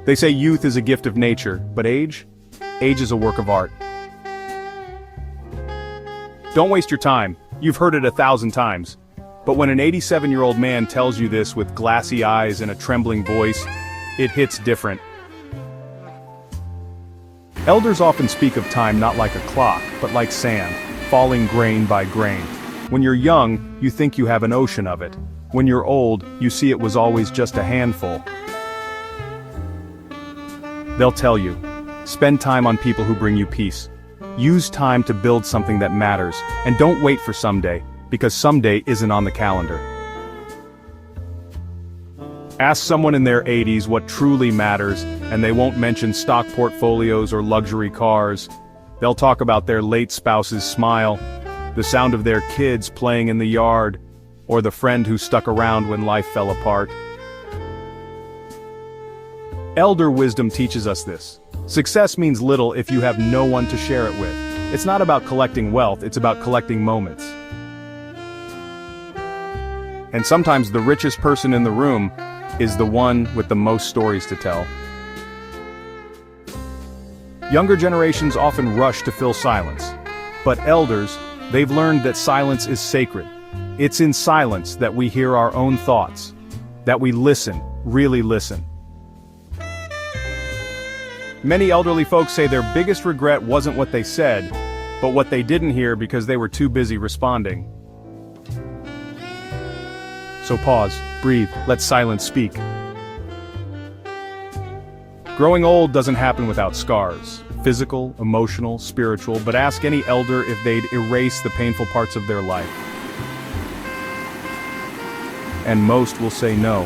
They say youth is a gift of nature, but age? Age is a work of art. Don't waste your time. You've heard it 1,000 times. But when an 87-year-old man tells you this with glassy eyes and a trembling voice, it hits different. Elders often speak of time not like a clock, but like sand, falling grain by grain. When you're young, you think you have an ocean of it. When you're old, you see it was always just a handful. They'll tell you, spend time on people who bring you peace. Use time to build something that matters, and don't wait for someday, because someday isn't on the calendar. Ask someone in their 80s what truly matters, and they won't mention stock portfolios or luxury cars. They'll talk about their late spouse's smile, the sound of their kids playing in the yard, or the friend who stuck around when life fell apart. Elder wisdom teaches us this. Success means little if you have no one to share it with. It's not about collecting wealth, it's about collecting moments. And sometimes the richest person in the room is the one with the most stories to tell. Younger generations often rush to fill silence. But elders, they've learned that silence is sacred. It's in silence that we hear our own thoughts, that we listen, really listen. Many elderly folks say their biggest regret wasn't what they said, but what they didn't hear because they were too busy responding. So pause, breathe, let silence speak. Growing old doesn't happen without scars, physical, emotional, spiritual, but ask any elder if they'd erase the painful parts of their life. And most will say no.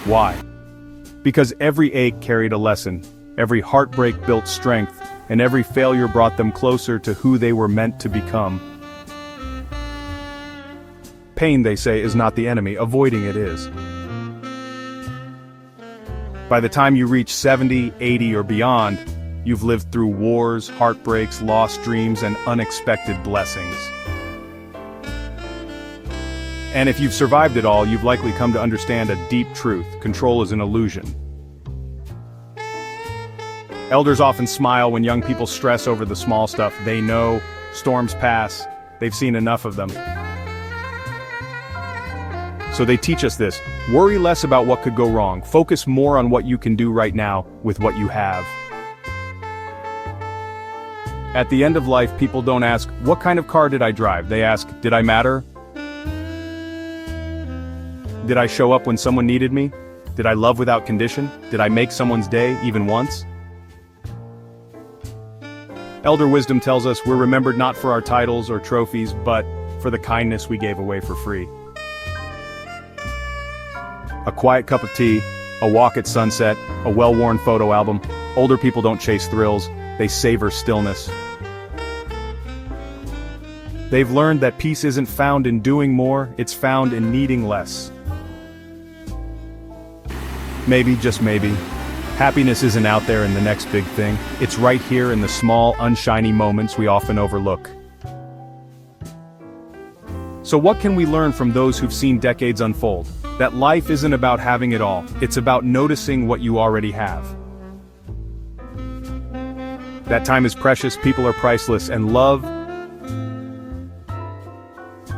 Why? Because every ache carried a lesson, every heartbreak built strength, and every failure brought them closer to who they were meant to become. Pain, they say, is not the enemy, avoiding it is. By the time you reach 70, 80, or beyond, you've lived through wars, heartbreaks, lost dreams, and unexpected blessings. And if you've survived it all, you've likely come to understand a deep truth: control is an illusion. Elders often smile when young people stress over the small stuff. They know storms pass, they've seen enough of them. So they teach us this: worry less about what could go wrong, focus more on what you can do right now with what you have. At the end of life, people don't ask, what kind of car did I drive? They ask, did I matter? Did I show up when someone needed me? Did I love without condition? Did I make someone's day, even once? Elder wisdom tells us we're remembered not for our titles or trophies, but for the kindness we gave away for free. A quiet cup of tea, a walk at sunset, a well-worn photo album. Older people don't chase thrills, they savor stillness. They've learned that peace isn't found in doing more, it's found in needing less. Maybe, just maybe, happiness isn't out there in the next big thing. It's right here in the small, unshiny moments we often overlook. So what can we learn from those who've seen decades unfold? That life isn't about having it all, it's about noticing what you already have. That time is precious, people are priceless, and love,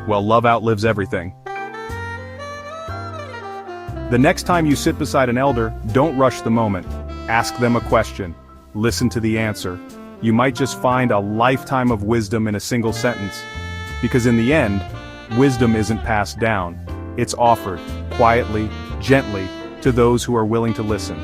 well, love outlives everything. The next time you sit beside an elder, don't rush the moment. Ask them a question. Listen to the answer. You might just find a lifetime of wisdom in a single sentence. Because in the end, wisdom isn't passed down. It's offered, quietly, gently, to those who are willing to listen.